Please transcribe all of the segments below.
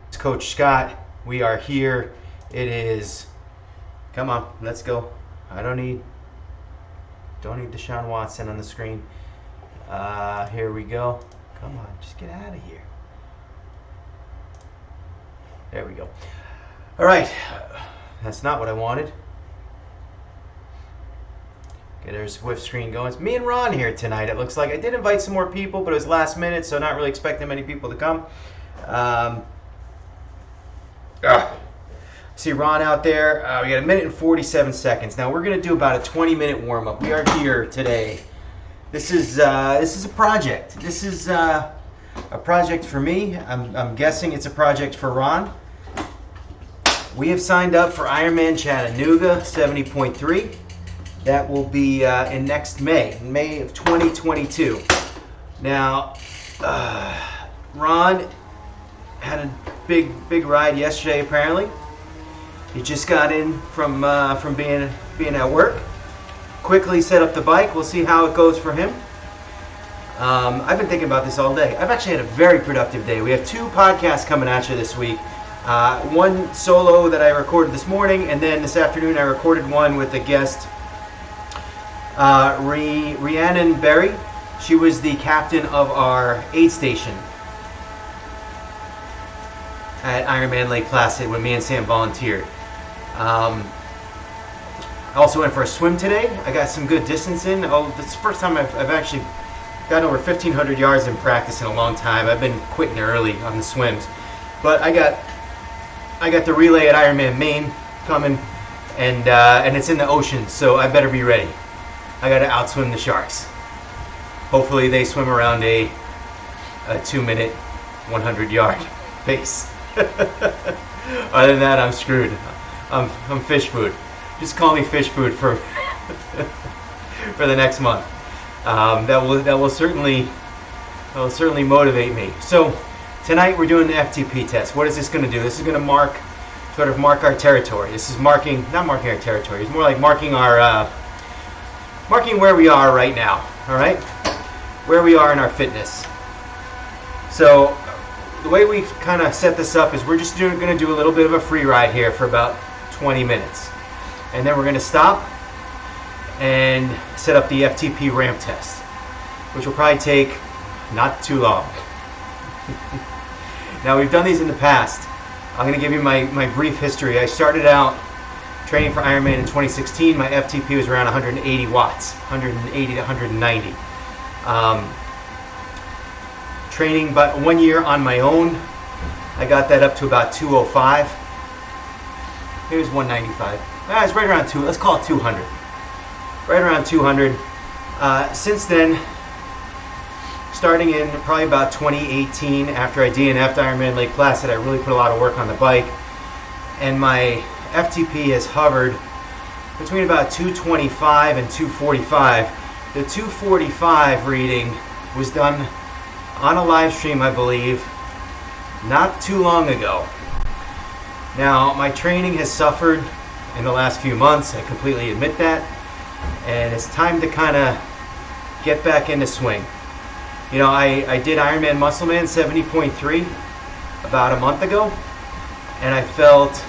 It's Coach Scott. We are here. It is. Come on, let's go. I don't need Deshaun Watson on the screen. Here we go. Come on, just get out of here. There we go. All right, that's not what I wanted. Okay, there's Swift screen going. It's me and Ron here tonight. It looks like I did invite some more people, but it was last minute, so not really expecting many people to come. See Ron out there. We got 1 minute and 47 seconds. Now we're going to do about a 20-minute warm-up. We are here today. This is a project. This is a project for me. I'm guessing it's a project for Ron. We have signed up for Ironman Chattanooga 70.3. That will be in next May of 2022. Now, Ron had a big ride yesterday. Apparently, he just got in from being at work. Quickly set up the bike. We'll see how it goes for him. I've been thinking about this all day. I've actually had a very productive day. We have 2 podcasts coming at you this week. One solo that I recorded this morning, and then this afternoon I recorded one with a guest, Rhiannon Berry. She was the captain of our aid station at Ironman Lake Placid when me and Sam volunteered. I also went for a swim today. I got some good distance in. This is the first time I've actually gotten over 1,500 yards in practice in a long time. I've been quitting early on the swims, but I got the relay at Ironman Maine coming, and it's in the ocean, so I better be ready. I got to outswim the sharks. Hopefully they swim around a 2-minute, 100-yard pace. Other than that, I'm screwed. I'm fish food. Just call me fish food for for the next month. That will certainly motivate me. So tonight we're doing the FTP test. What is this going to do? This is going to mark our territory. This is not marking our territory. It's more like marking where we are right now. All right, where we are in our fitness. So the way we kind of set this up is we're just going to do a little bit of a free ride here for about 20 minutes. And then we're going to stop and set up the FTP ramp test, which will probably take not too long. Now, we've done these in the past. I'm going to give you my brief history. I started out training for Ironman in 2016. My FTP was around 180 watts, 180 to 190. Training about 1 year on my own, I got that up to about 205. Here's 195. It's right around 2. Let's call it 200. Right around 200. Since then, starting in probably about 2018, after I DNF'd Ironman Lake Placid, I really put a lot of work on the bike, and my FTP has hovered between about 225 and 245. The 245 reading was done on a live stream, I believe, not too long ago. Now, my training has suffered in the last few months. I completely admit that. And it's time to kind of get back into swing. You know, I did Ironman Muscleman 70.3 about a month ago, and I felt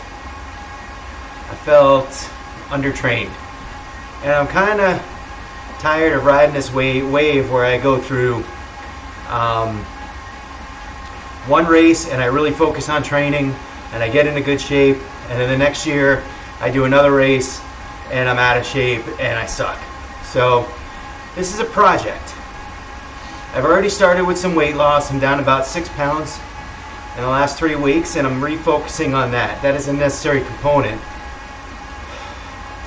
undertrained. And I'm kind of tired of riding this wave where I go through one race and I really focus on training and I get into good shape, and then the next year I do another race and I'm out of shape and I suck. So this is a project. I've already started with some weight loss. I'm down about 6 pounds in the last 3 weeks, and I'm refocusing on that. That is a necessary component.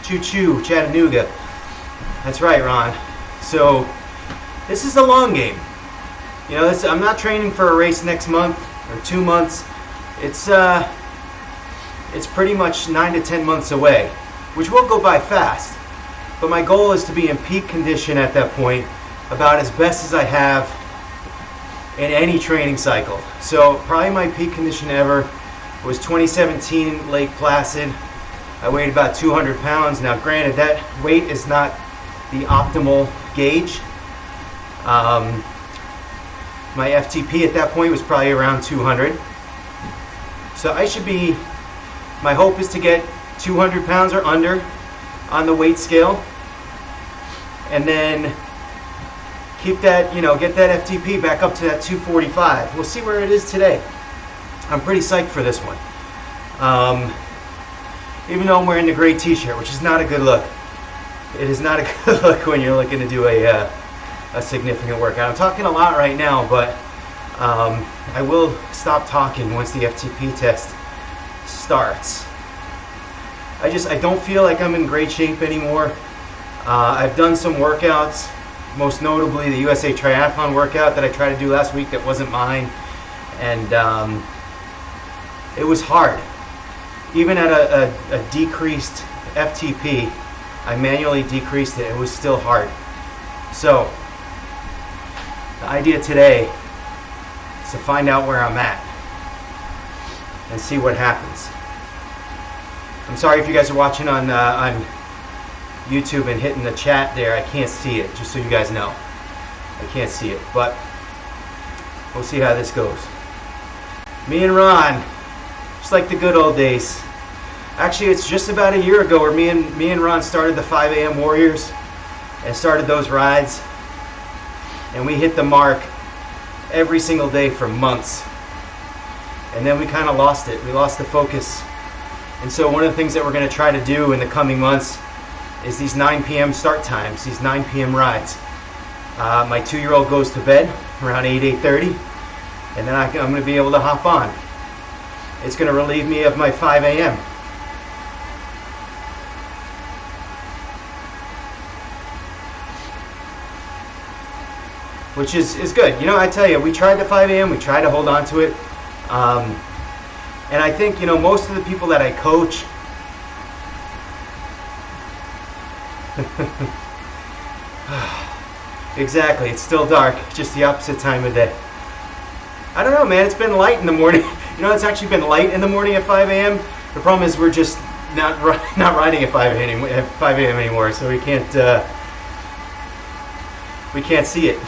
Choo-choo, Chattanooga. That's right, Ron. So this is the long game. You know, I'm not training for a race next month or 2 months. It's pretty much 9 to 10 months away, which will go by fast. But my goal is to be in peak condition at that point, about as best as I have in any training cycle. So probably my peak condition ever was 2017 Lake Placid. I weighed about 200 pounds. Now granted, that weight is not the optimal gauge. My FTP at that point was probably around 200. So I should be, my hope is to get 200 pounds or under on the weight scale, and then keep that, get that FTP back up to that 245. We'll see where it is today. I'm pretty psyched for this one. Even though I'm wearing the gray t-shirt, which is not a good look. It is not a good look when you're looking to do a significant workout. I'm talking a lot right now, but I will stop talking once the FTP test starts. I don't feel like I'm in great shape anymore. I've done some workouts, most notably the USA Triathlon workout that I tried to do last week that wasn't mine, and it was hard. Even at a decreased FTP, I manually decreased it, it was still hard. So the idea today is to find out where I'm at and see what happens. I'm sorry if you guys are watching on YouTube and hitting the chat there. I can't see it, just so you guys know. I can't see it, but we'll see how this goes. Me and Ron, just like the good old days. Actually, it's just about a year ago where me and Ron started the 5 a.m. Warriors and started those rides, and we hit the mark every single day for months, and then we kind of lost it. We lost the focus. And so one of the things that we're going to try to do in the coming months is these 9 p.m. start times, these 9 p.m. rides. My 2-year-old goes to bed around 8:30, and then I'm going to be able to hop on. It's going to relieve me of my 5 a.m. Which is good. I tell you, we tried the 5 a.m., we tried to hold on to it. And I think, most of the people that I coach, exactly, it's still dark, just the opposite time of day. I don't know, man, it's been light in the morning. It's actually been light in the morning at 5 a.m. The problem is we're just not riding at 5 a.m. anymore, so we can't see it.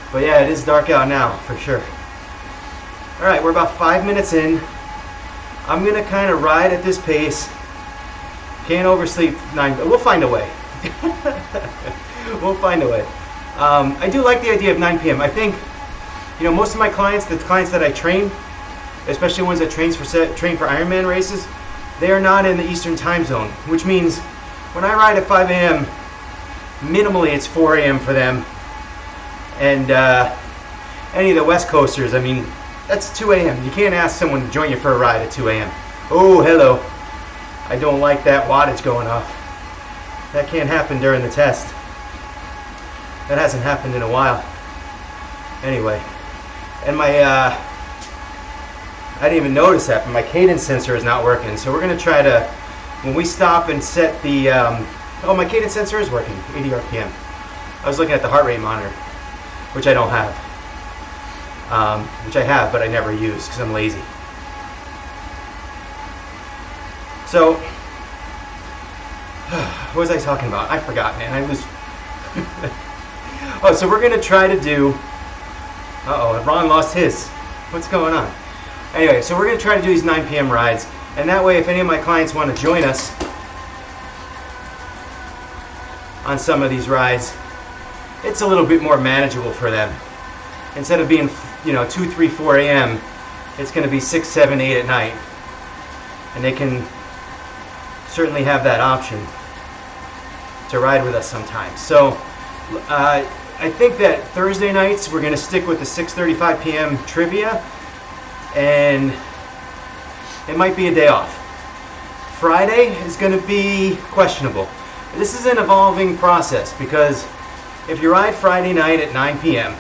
But yeah, it is dark out now, for sure. Alright, we're about 5 minutes in. I'm going to kind of ride at this pace. Can't oversleep 9, we'll find a way. We'll find a way. I do like the idea of 9 p.m. I think, most of my clients, the clients that I train, especially ones that train for Ironman races, they are not in the Eastern time zone, which means when I ride at 5 a.m., minimally it's 4 a.m. for them. And any of the West Coasters, I mean, that's 2 a.m. You can't ask someone to join you for a ride at 2 a.m. Oh, hello. I don't like that wattage going off. That can't happen during the test. That hasn't happened in a while. Anyway, and I didn't even notice that, but my cadence sensor is not working. So we're going to try to, when we stop and set the, oh, my cadence sensor is working, 80 RPM. I was looking at the heart rate monitor, which I don't have. Which I have, but I never use because I'm lazy. So, what was I talking about? I forgot, man. I was... Oh, so we're going to try to do... Uh-oh, Ron lost his. What's going on? Anyway, so we're going to try to do these 9 p.m. rides, and that way if any of my clients want to join us on some of these rides, it's a little bit more manageable for them. Instead of being, 2, 3, 4 a.m., it's going to be 6, 7, 8 at night. And they can certainly have that option to ride with us sometimes. So I think that Thursday nights we're going to stick with the 6:35 p.m. trivia, and it might be a day off. Friday is going to be questionable. This is an evolving process, because if you ride Friday night at 9 p.m.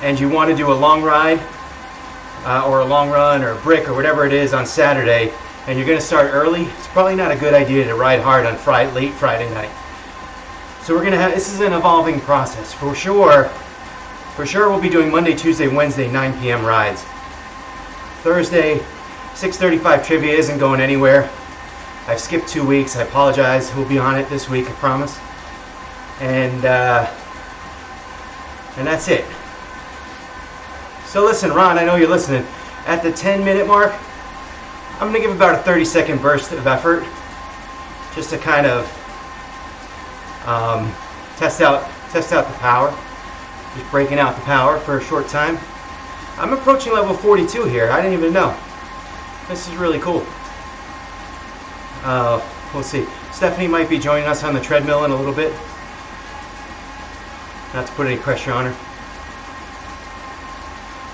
and you want to do a long ride or a long run or a brick or whatever it is on Saturday, and you're going to start early, it's probably not a good idea to ride hard on late Friday night. So we're going to have, this is an evolving process. For sure we'll be doing Monday, Tuesday, Wednesday 9 p.m. rides. Thursday 6:35 trivia isn't going anywhere. I've skipped 2 weeks. I apologize. We'll be on it this week, I promise. And that's it. So listen, Ron, I know you're listening. At the 10-minute mark, I'm going to give about a 30-second burst of effort just to kind of test out the power. Just breaking out the power for a short time. I'm approaching level 42 here. I didn't even know. This is really cool. We'll see. Stephanie might be joining us on the treadmill in a little bit. Not to put any pressure on her.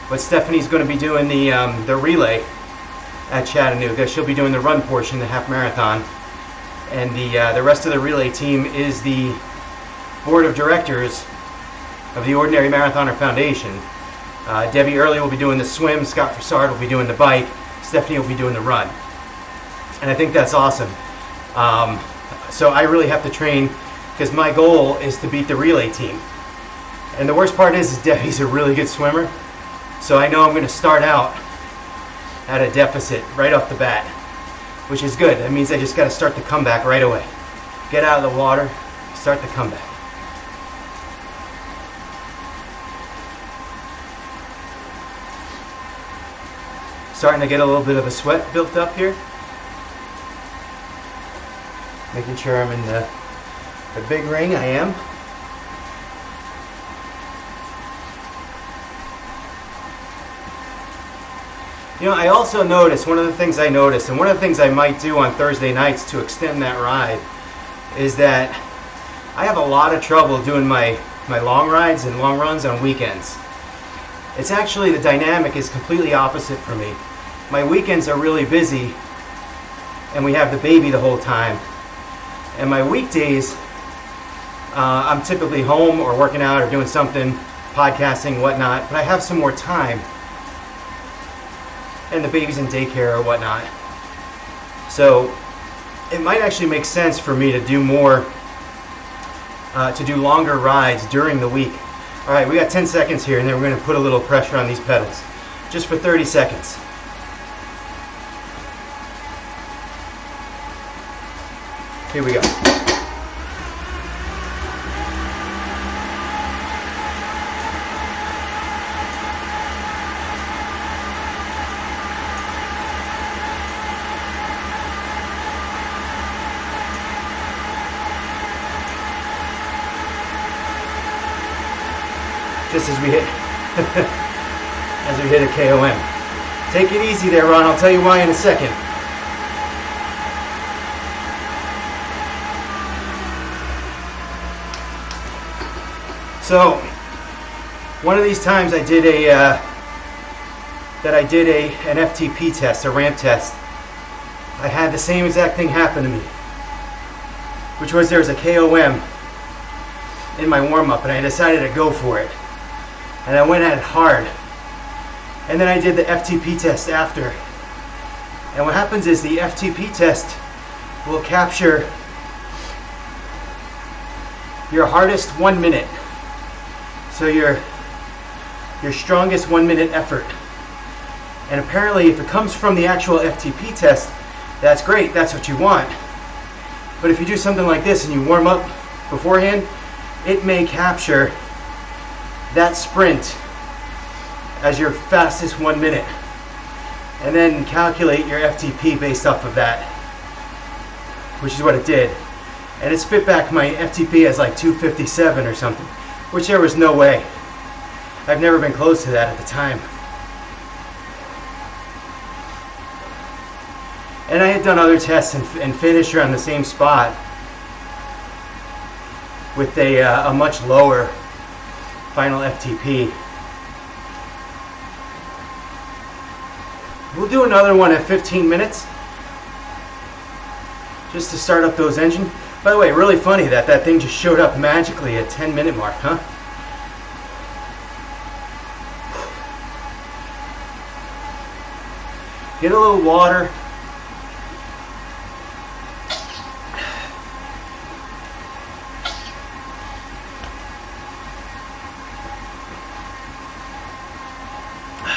But Stephanie's going to be doing the relay at Chattanooga. She'll be doing the run portion, the half marathon. And the rest of the relay team is the board of directors of the Ordinary Marathoner Foundation. Debbie Early will be doing the swim, Scott Fassard will be doing the bike, Stephanie will be doing the run. And I think that's awesome. So I really have to train because my goal is to beat the relay team. And the worst part is Debbie's a really good swimmer. So I know I'm going to start out at a deficit right off the bat, which is good. That means I just got to start the comeback right away. Get out of the water, start the comeback. Starting to get a little bit of a sweat built up here. Making sure I'm in the big ring. I am. You know, I also noticed, one of the things I noticed, and one of the things I might do on Thursday nights to extend that ride, is that I have a lot of trouble doing my long rides and long runs on weekends. It's actually, the dynamic is completely opposite for me. My weekends are really busy, and we have the baby the whole time. And my weekdays, I'm typically home or working out or doing something, podcasting, whatnot, but I have some more time. And the baby's in daycare or whatnot. So it might actually make sense for me to do more, to do longer rides during the week. All right, we got 10 seconds here, and then we're going to put a little pressure on these pedals, just for 30 seconds. Here we go. Just as we hit a KOM. Take it easy there, Ron. I'll tell you why in a second. So, one of these times I did an FTP test, a ramp test. I had the same exact thing happen to me, which was there was a KOM in my warm-up, and I decided to go for it. And I went at it hard. And then I did the FTP test after. And what happens is the FTP test will capture your hardest 1 minute. So your strongest 1 minute effort. And apparently if it comes from the actual FTP test, that's great, that's what you want. But if you do something like this and you warm up beforehand, it may capture that sprint as your fastest 1 minute, and then calculate your FTP based off of that, which is what it did. And it spit back my FTP as like 257 or something, which there was no way. I've never been close to that at the time. And I had done other tests and finished around the same spot with a much lower final FTP. We'll do another one at 15 minutes just to start up those engines. By the way, really funny that thing just showed up magically at 10-minute mark, huh? Get a little water.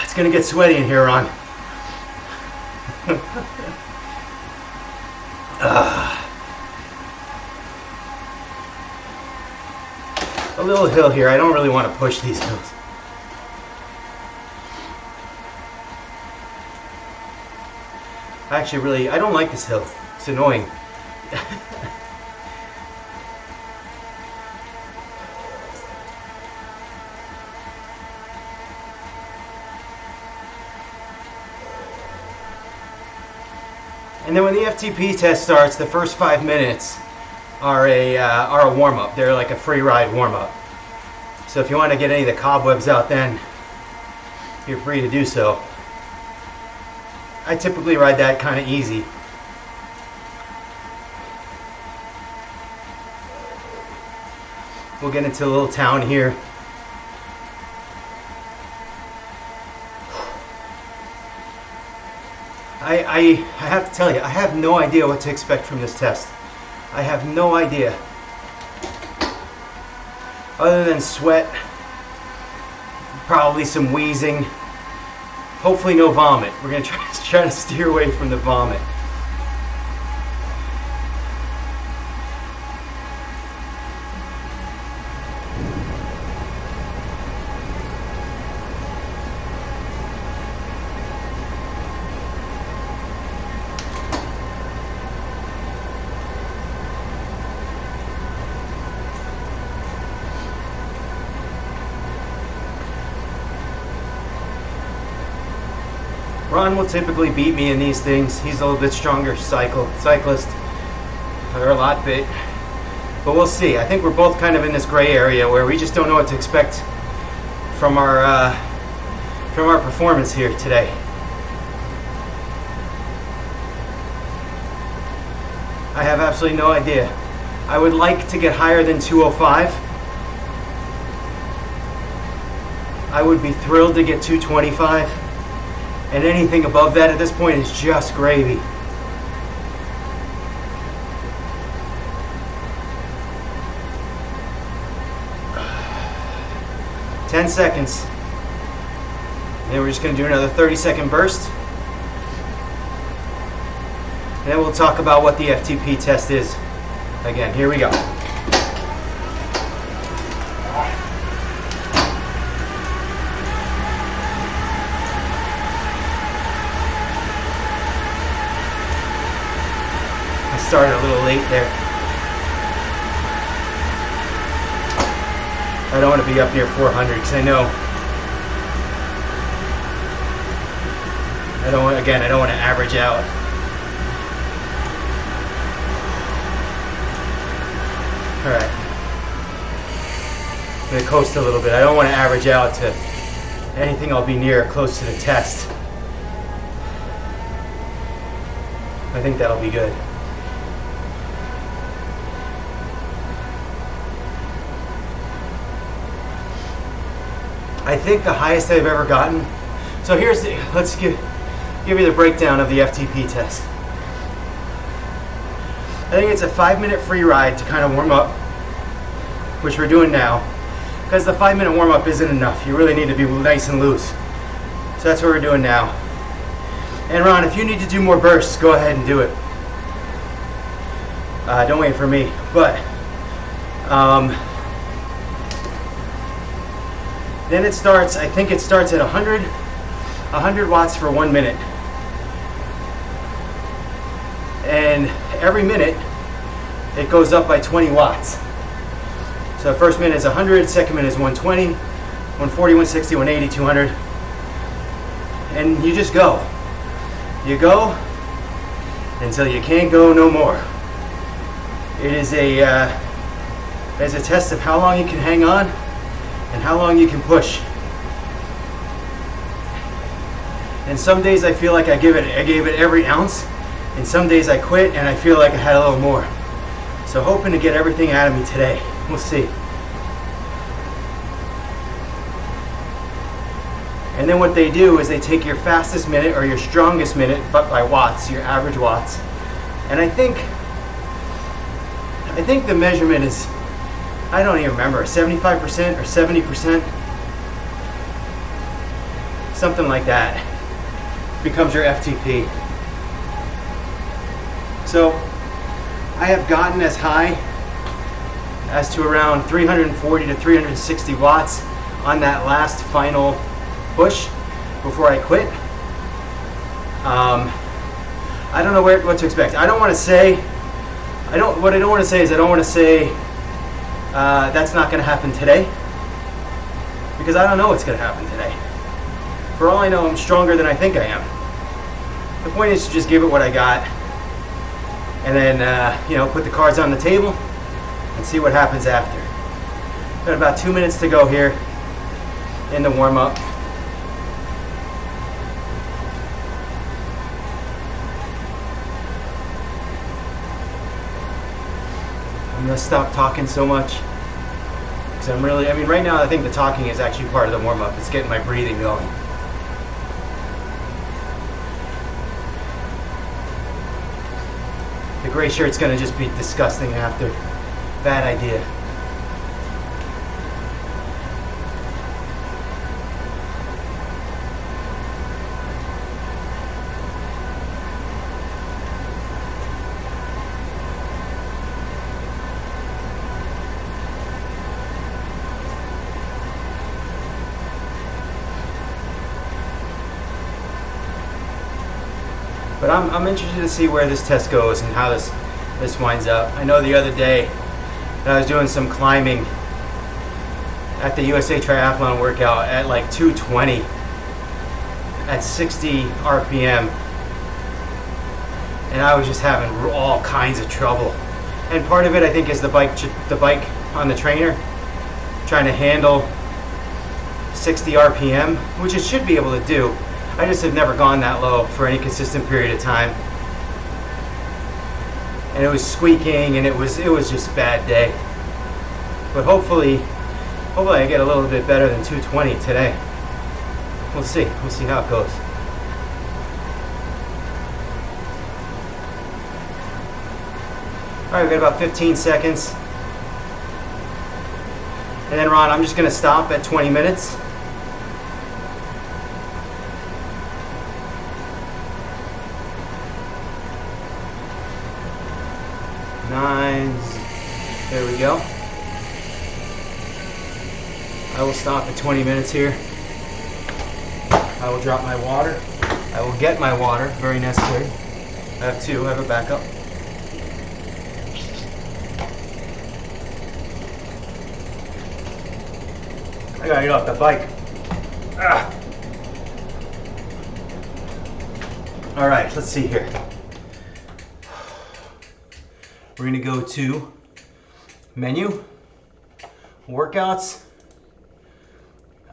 It's gonna get sweaty in here, Ron. A little hill here. I don't really want to push these hills. I don't like this hill. It's annoying. And then when the FTP test starts, the first 5 minutes are a warm-up. They're like a free ride warm-up. So if you want to get any of the cobwebs out then, you're free to do so. I typically ride that kind of easy. We'll get into a little town here. I have to tell you, I have no idea what to expect from this test. I have no idea. Other than sweat, probably some wheezing, hopefully no vomit. We're going to try to steer away from the vomit. Ron will typically beat me in these things. He's a little bit stronger cyclist, or a lot bit. But we'll see. I think we're both kind of in this gray area where we just don't know what to expect from our performance here today. I have absolutely no idea. I would like to get higher than 205. I would be thrilled to get 225. And anything above that at this point is just gravy. Ten seconds. And then we're just going to do another 30-second burst. And then we'll talk about what the FTP test is. Again, here we go. Started a little late there. I don't want to be up near 400 because I know I don't want to average out. All right, I'm going to coast a little bit. I don't want to average out to anything I'll be near close to the test. I think that'll be good. I think the highest I've ever gotten. So let's give you the breakdown of the FTP test. I think it's a 5-minute free ride to kind of warm up, which we're doing now, because the 5-minute warm up isn't enough. You really need to be nice and loose. So that's what we're doing now. And Ron, if you need to do more bursts, go ahead and do it. Don't wait for me. But then it starts, I think it starts at 100 watts for 1 minute. And every minute, it goes up by 20 watts. So the first minute is 100, second minute is 120, 140, 160, 180, 200. And you just go. You go until you can't go no more. It is a test of how long you can hang on and how long you can push. And some days I feel like I gave it every ounce, and some days I quit and I feel like I had a little more. So hoping to get everything out of me today. We'll see. And then what they do is they take your fastest minute or your strongest minute, but by watts, your average watts. And I think the measurement is, I don't even remember, 75% or 70%, something like that, becomes your FTP. So I have gotten as high as to around 340 to 360 watts on that last final push before I quit. I don't know what to expect. I don't want to say, what I don't want to say is I don't want to say that's not going to happen today, because I don't know what's going to happen today. For all I know, I'm stronger than I think I am. The point is to just give it what I got, and then, you know, put the cards on the table and see what happens after. Got about 2 minutes to go here in the warm-up. I'm gonna stop talking so much, because I mean, right now I think the talking is actually part of the warm-up. It's getting my breathing going. The gray shirt's gonna just be disgusting after. Bad idea. But I'm interested to see where this test goes and how this winds up. I know the other day that I was doing some climbing at the USA Triathlon workout at like 220 at 60 RPM, and I was just having all kinds of trouble. And part of it, I think, is the bike on the trainer trying to handle 60 RPM, which it should be able to do. I just have never gone that low for any consistent period of time, and it was squeaking, and it was just a bad day. But hopefully I get a little bit better than 220 today. We'll see how it goes. All right, we've got about 15 seconds, and then Ron, I'm just going to stop at 20 minutes. There we go. I will stop at 20 minutes here. I will drop my water. I will get my water, very necessary. I have two, I have a backup. I gotta get off the bike. Ah. All right, let's see here. We're gonna go to menu, workouts.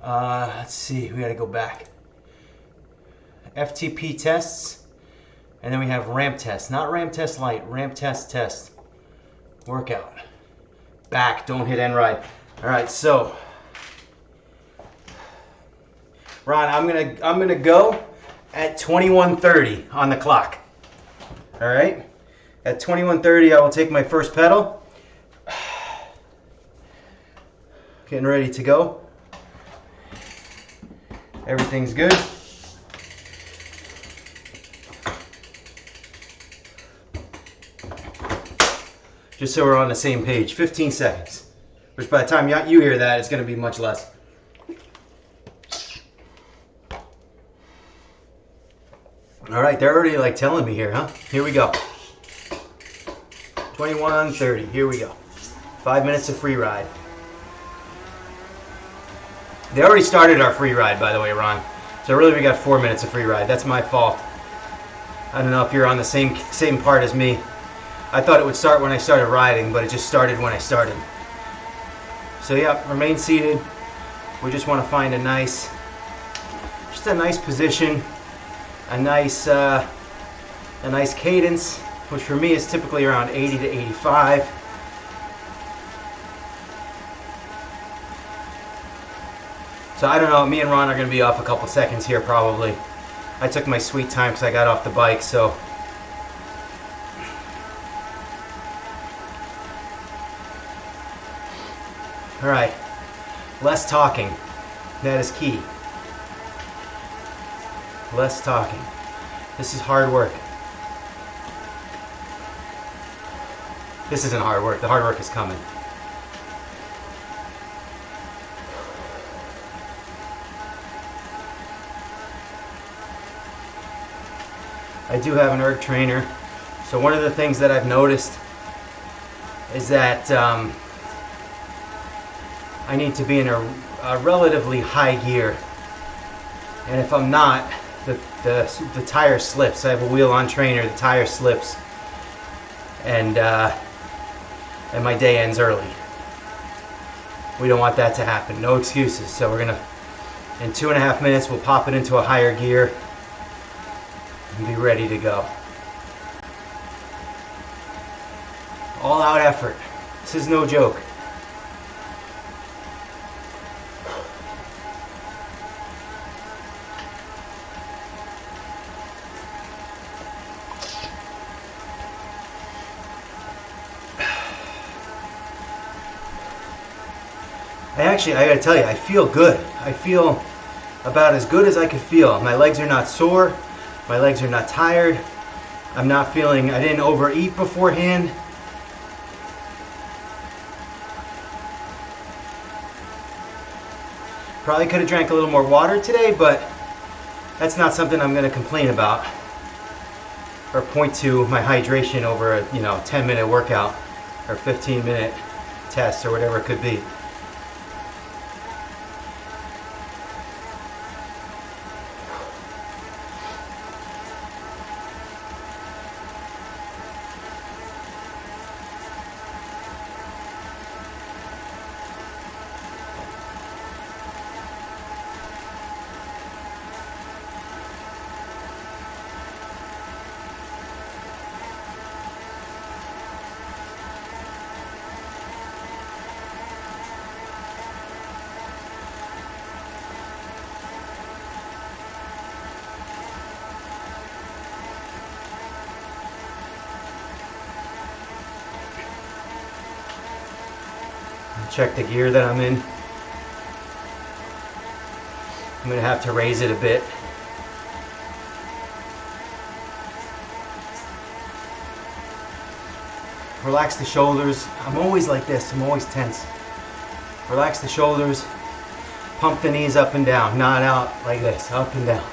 Let's see, we gotta go back. FTP tests, and then we have ramp test, not ramp test light, ramp test. Workout. Back, don't hit end right. All right, so Ron, I'm gonna go at 21:30 on the clock. All right. At 21:30, I will take my first pedal. Getting ready to go. Everything's good. Just so we're on the same page. 15 seconds. Which by the time you hear that, it's going to be much less. All right, they're already like telling me here, huh? Here we go. 21:30, here we go. 5 minutes of free ride. They already started our free ride, by the way, Ron. So really we got 4 minutes of free ride. That's my fault. I don't know if you're on the same part as me. I thought it would start when I started riding, but it just started when I started. So yeah, remain seated. We just want to find a nice position, a nice cadence, which for me is typically around 80 to 85. So I don't know, me and Ron are going to be off a couple seconds here probably. I took my sweet time because I got off the bike, so. All right, less talking, that is key. Less talking. This is hard work. This isn't hard work, the hard work is coming. I do have an erg trainer. So one of the things that I've noticed is that I need to be in a relatively high gear. And if I'm not, the tire slips. I have a wheel-on trainer, the tire slips. And my day ends early. We don't want that to happen. No excuses. So we're gonna, in 2.5 minutes, we'll pop it into a higher gear and be ready to go. All out effort. This is no joke. I gotta tell you, I feel good. I feel about as good as I could feel. My legs are not sore. My legs are not tired. I'm not feeling, I didn't overeat beforehand. Probably could have drank a little more water today, but that's not something I'm gonna complain about or point to my hydration over a 10-minute workout or 15-minute test or whatever it could be. Check the gear that I'm in. I'm going to have to raise it a bit. Relax the shoulders. I'm always like this. I'm always tense. Relax the shoulders. Pump the knees up and down. Not out like this. Up and down.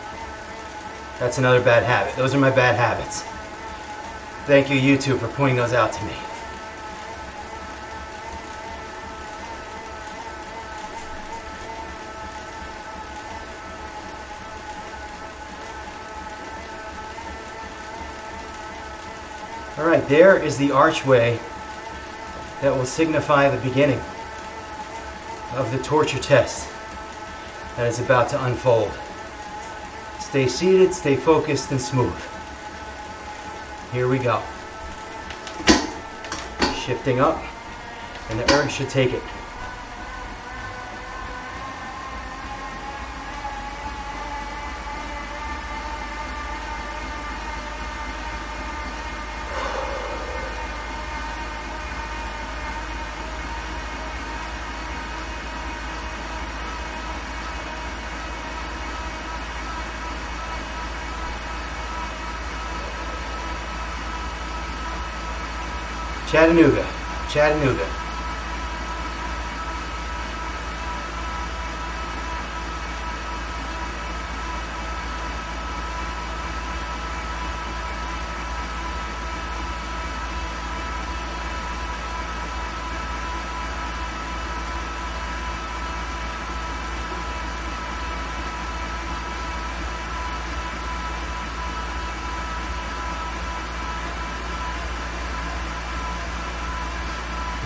That's another bad habit. Those are my bad habits. Thank you, YouTube, for pointing those out to me. All right, there is the archway that will signify the beginning of the torture test that is about to unfold. Stay seated, stay focused, and smooth. Here we go. Shifting up, and the erg should take it. Chattanooga, Chattanooga.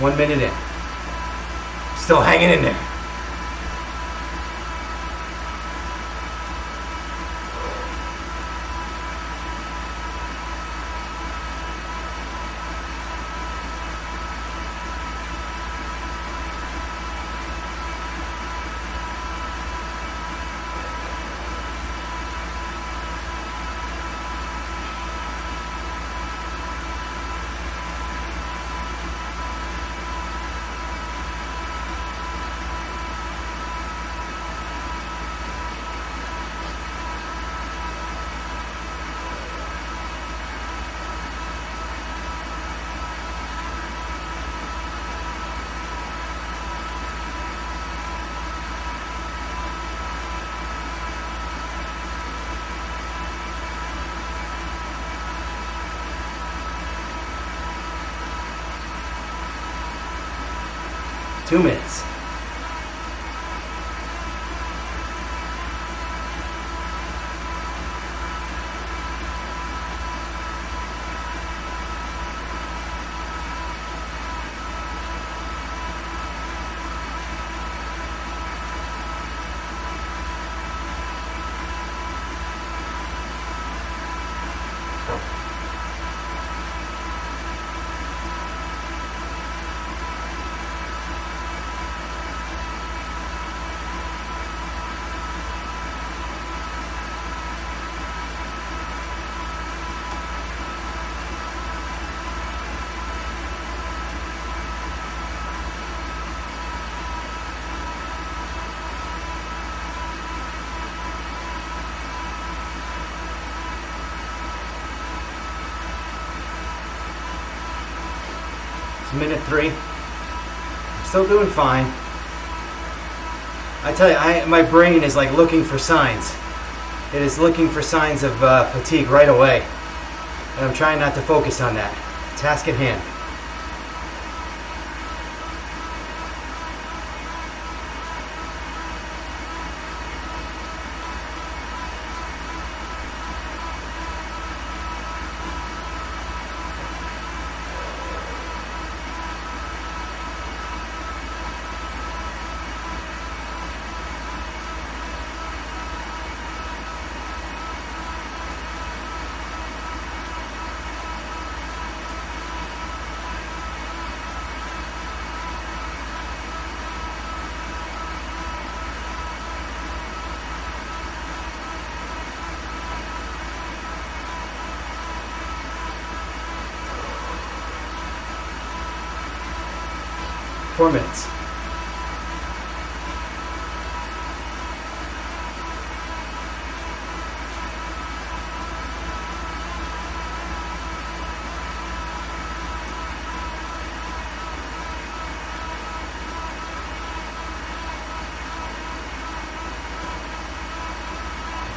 One minute in. Still hanging in there. 2 minutes. It's minute 3. I'm still doing fine. I tell you, my brain is like looking for signs. It is looking for signs of fatigue right away. And I'm trying not to focus on that. Task at hand. Four minutes.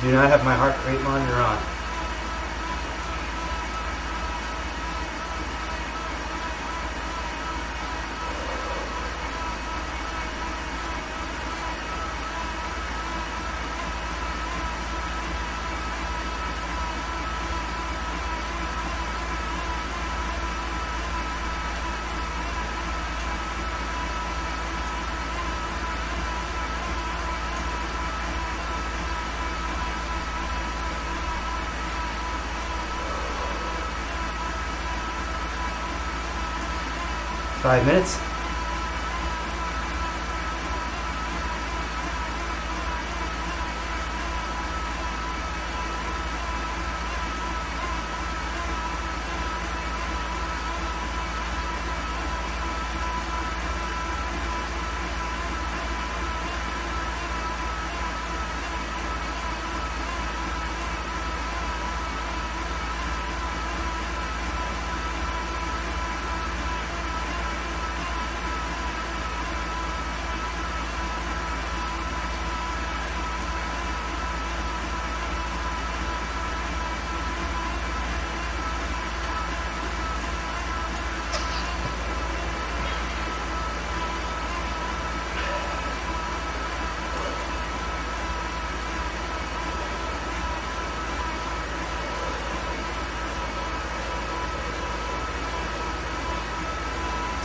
Do not have my heart rate monitor on. Five minutes.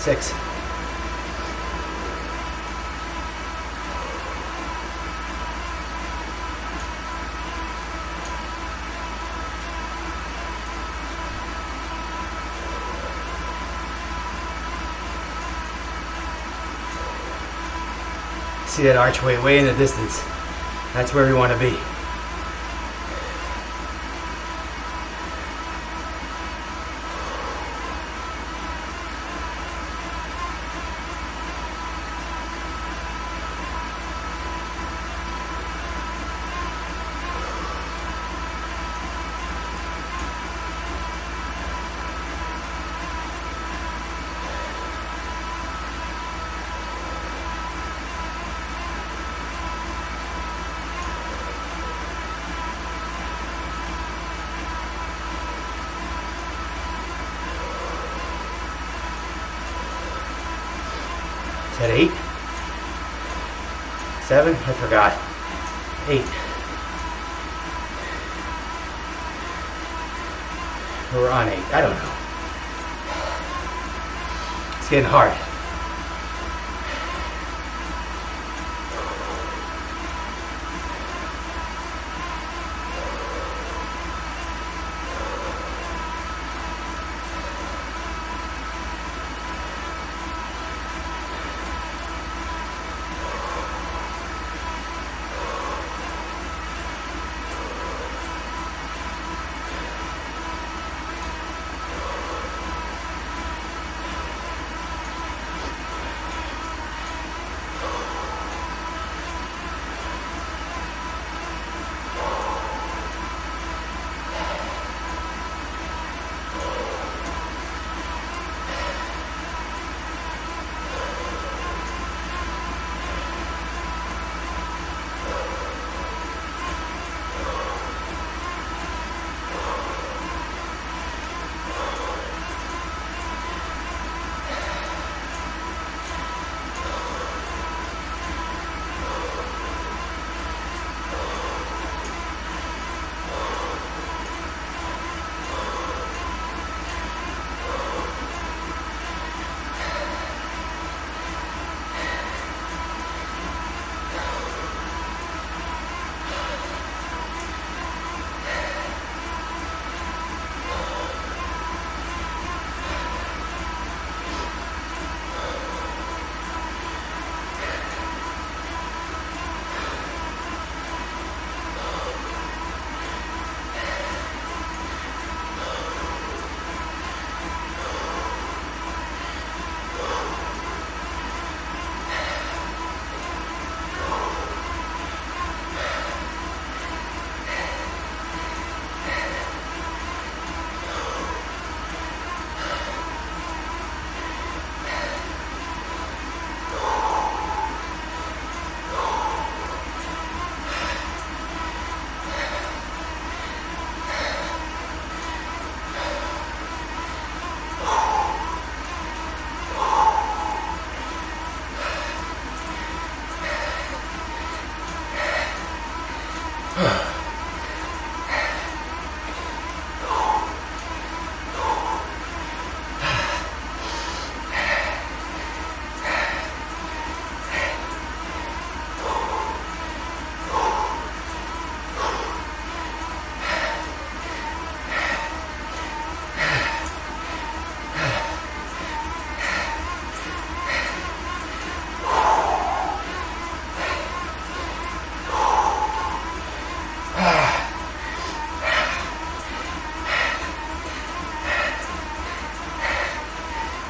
Six. See that archway way in the distance? That's where we want to be. At 8. 7? I forgot. 8. We're on 8. I don't know. It's getting hard.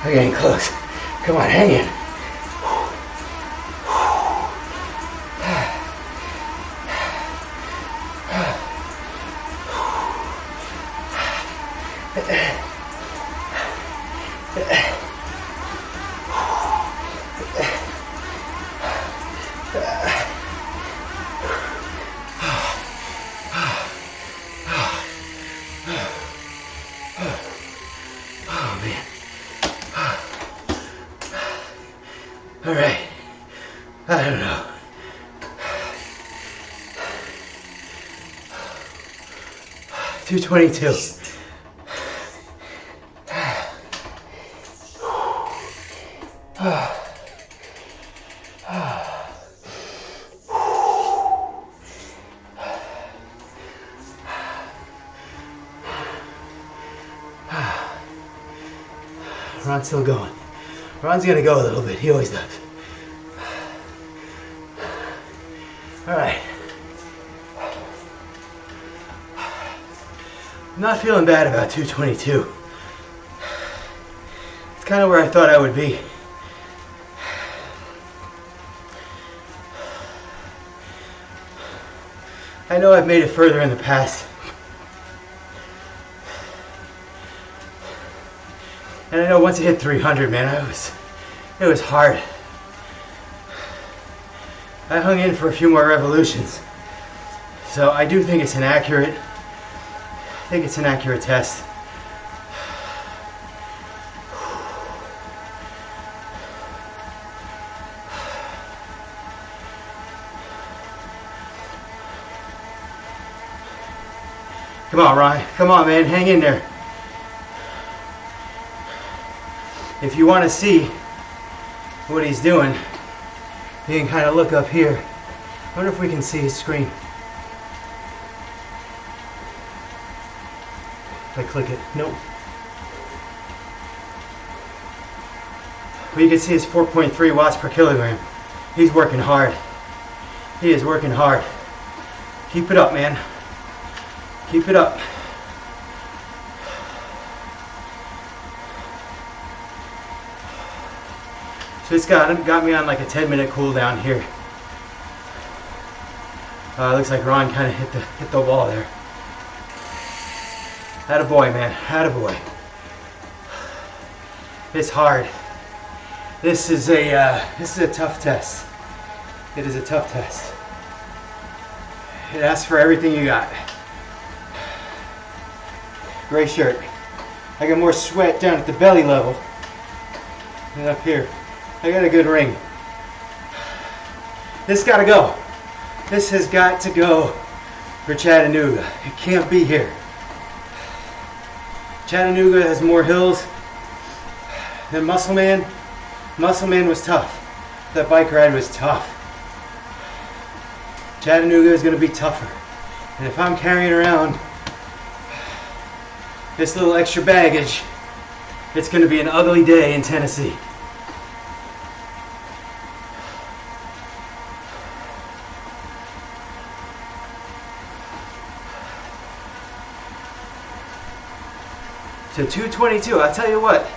We're getting close. Come on, hang in. All right, I don't know. $222. Ron's still going. Ron's gonna go a little bit. He always does. All right. I'm not feeling bad about 222. It's kind of where I thought I would be. I know I've made it further in the past. And I know once I hit 300, man, it was hard. I hung in for a few more revolutions. So I do think it's an accurate test. Come on, Ron. Come on, man. Hang in there. If you want to see what he's doing, you can kind of look up here. I wonder if we can see his screen. If I click it. Nope. Well, you can see it's 4.3 watts per kilogram. He's working hard. He is working hard. Keep it up, man. Keep it up. So it's got me on like a 10-minute cool down here. Looks like Ron kind of hit the wall there. Attaboy, man. Attaboy. It's hard. This is a tough test. It is a tough test. It asks for everything you got. Gray shirt. I got more sweat down at the belly level than up here. I got a good ring. This gotta go. This has got to go for Chattanooga. It can't be here. Chattanooga has more hills than Muscle Man. Muscle Man was tough. That bike ride was tough. Chattanooga is going to be tougher. And if I'm carrying around this little extra baggage, it's going to be an ugly day in Tennessee. So 222, I'll tell you what,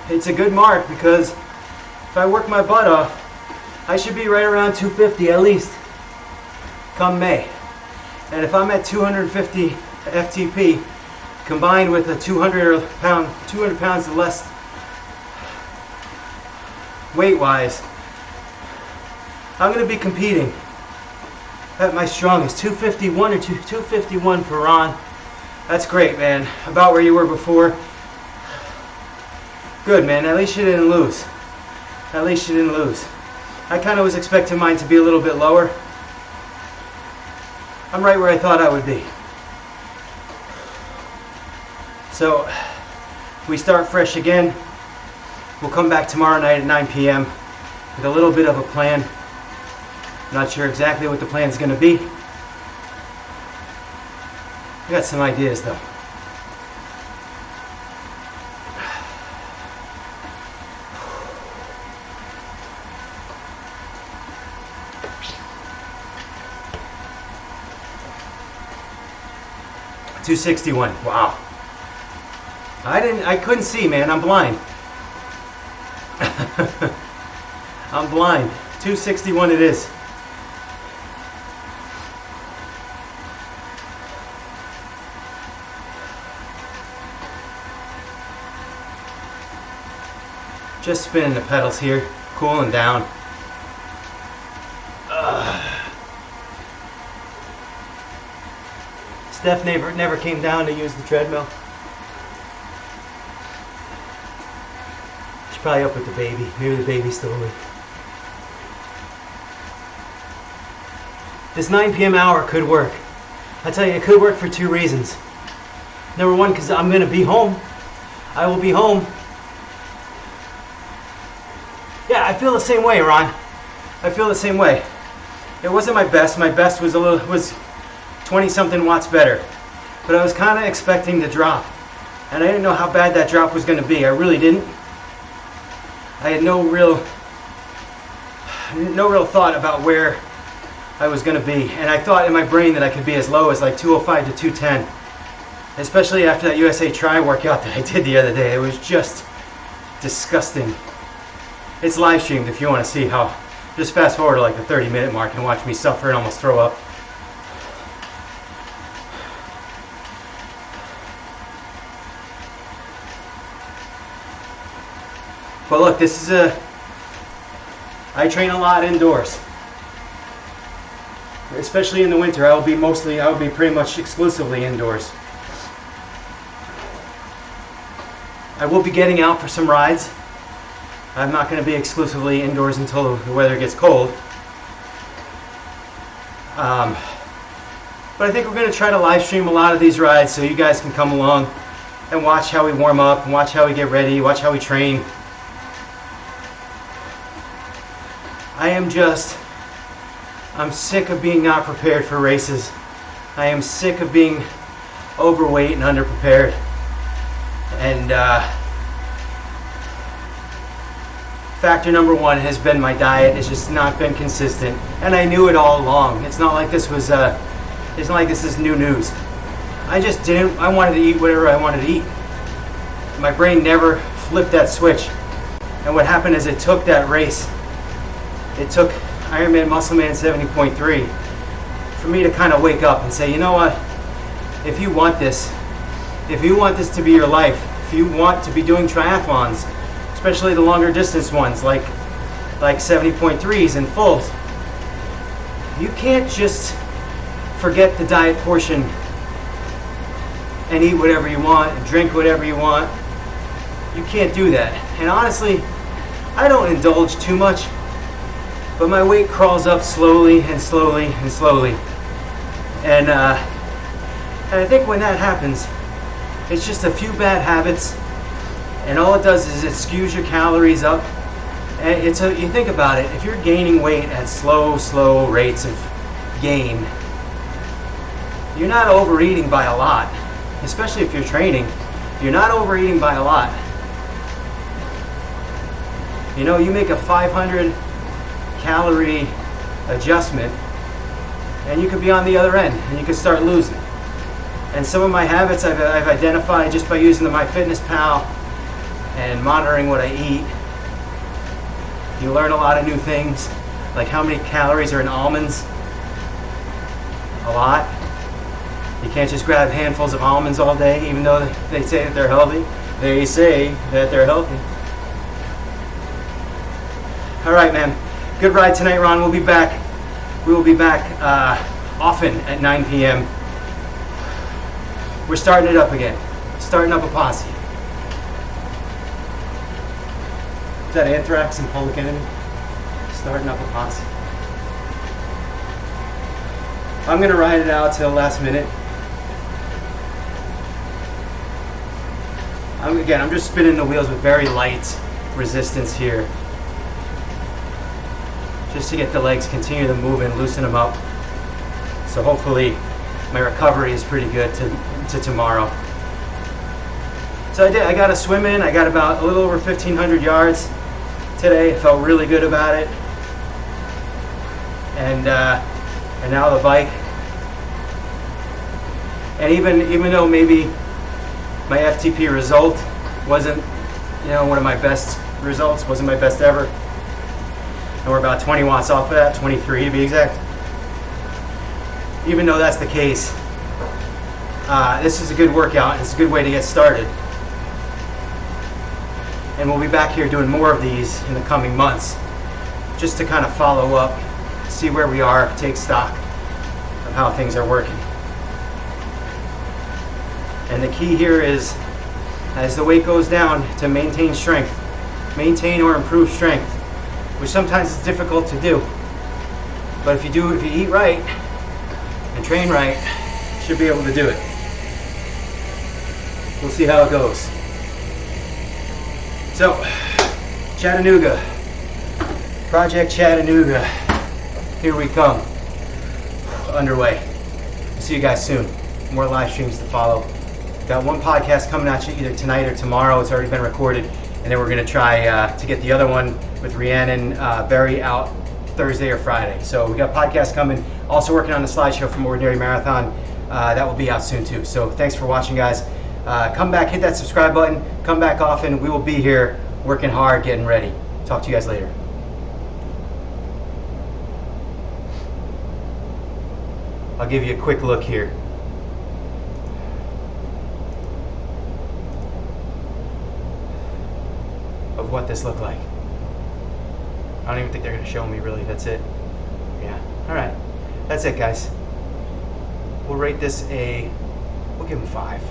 it's a good mark because if I work my butt off, I should be right around 250 at least come May. And if I'm at 250 FTP combined with a 200 pounds less weight wise, I'm going to be competing at my strongest. 251 or 251 for Ron. That's great, man. About where you were before. Good, man. At least you didn't lose. At least you didn't lose. I kind of was expecting mine to be a little bit lower. I'm right where I thought I would be. So, we start fresh again. We'll come back tomorrow night at 9 p.m. with a little bit of a plan. Not sure exactly what the plan's going to be. I got some ideas though. $261. Wow. I couldn't see, man. I'm blind. I'm blind. 261 it is. Just spinning the pedals here, cooling down. Steph never came down to use the treadmill. She's probably up with the baby. Maybe the baby's still awake. This 9 p.m. hour could work. I tell you, it could work for two reasons. Number one, because I'm going to be home. I will be home. Yeah, I feel the same way, Ron. I feel the same way. It wasn't my best. My best was 20-something watts better. But I was kind of expecting to drop. And I didn't know how bad that drop was going to be. I really didn't. I had no real thought about where I was going to be. And I thought in my brain that I could be as low as like 205 to 210. Especially after that USA Tri workout that I did the other day. It was just disgusting. It's live streamed if you want to see how. Just fast forward to like the 30-minute mark and watch me suffer and almost throw up. But look, I train a lot indoors. Especially in the winter, I will be pretty much exclusively indoors. I will be getting out for some rides. I'm not going to be exclusively indoors until the weather gets cold. But I think we're going to try to live stream a lot of these rides so you guys can come along and watch how we warm up, and watch how we get ready, watch how we train. I'm sick of being not prepared for races. I am sick of being overweight and underprepared. And factor number one has been my diet. It's just not been consistent, and I knew it all along. It's not like this was it's not like this is new news. I wanted to eat whatever I wanted to eat. My brain never flipped that switch. And what happened is it took that race. It took Ironman Muscleman 70.3 for me to kind of wake up and say, you know what? If you want this to be your life, if you want to be doing triathlons, especially the longer distance ones like 70.3s and fulls, you can't just forget the diet portion and eat whatever you want and drink whatever you want. You can't do that. And honestly, I don't indulge too much, but my weight crawls up slowly and slowly and slowly. And I think when that happens, it's just a few bad habits, and all it does is it skews your calories up. And you think about it, if you're gaining weight at slow rates of gain, you're not overeating by a lot. Especially if you're training, you're not overeating by a lot. You know, you make a 500 calorie adjustment and you could be on the other end and you could start losing. And some of my habits I've identified just by using the MyFitnessPal and monitoring what I eat. You learn a lot of new things, like how many calories are in almonds. A lot. You can't just grab handfuls of almonds all day, even though they say that they're healthy. They say that they're healthy. All right, man. Good ride tonight, Ron. We'll be back. We will be back often at 9 p.m. We're starting it up again. Starting up a posse. Is that Anthrax and Public Enemy? Starting up a posse. I'm going to ride it out till the last minute. I'm just spinning the wheels with very light resistance here, just to get the legs continue to move and loosen them up. So hopefully my recovery is pretty good to tomorrow. So I got a swim in. I got about a little over 1,500 yards today. I felt really good about it. And now the bike. And even though maybe my FTP result wasn't, one of my best results, wasn't my best ever, and we're about 20 watts off of that, 23 to be exact. Even though that's the case, this is a good workout. It's a good way to get started. And we'll be back here doing more of these in the coming months, just to kind of follow up, see where we are, take stock of how things are working. And the key here is, as the weight goes down, to maintain strength, maintain or improve strength, which sometimes is difficult to do. But if you eat right and train right, you should be able to do it. We'll see how it goes. So, Chattanooga, Project Chattanooga, here we come, underway. See you guys soon. More live streams to follow. Got one podcast coming at you either tonight or tomorrow. It's already been recorded. And then we're going to try to get the other one with Rhiannon Berry out Thursday or Friday. So we got podcasts coming. Also working on the slideshow from Ordinary Marathon. That will be out soon too. So thanks for watching, guys. Come back, hit that subscribe button. Come back often. We will be here working hard, getting ready. Talk to you guys later. I'll give you a quick look here. Of what this looked like. I don't even think they're going to show me, really. That's it. Yeah. All right. That's it, guys. We'll rate this we'll give them 5.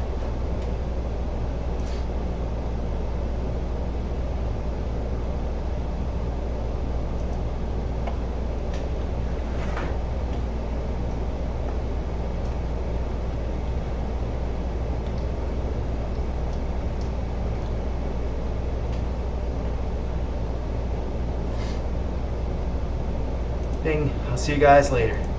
thing. I'll see you guys later.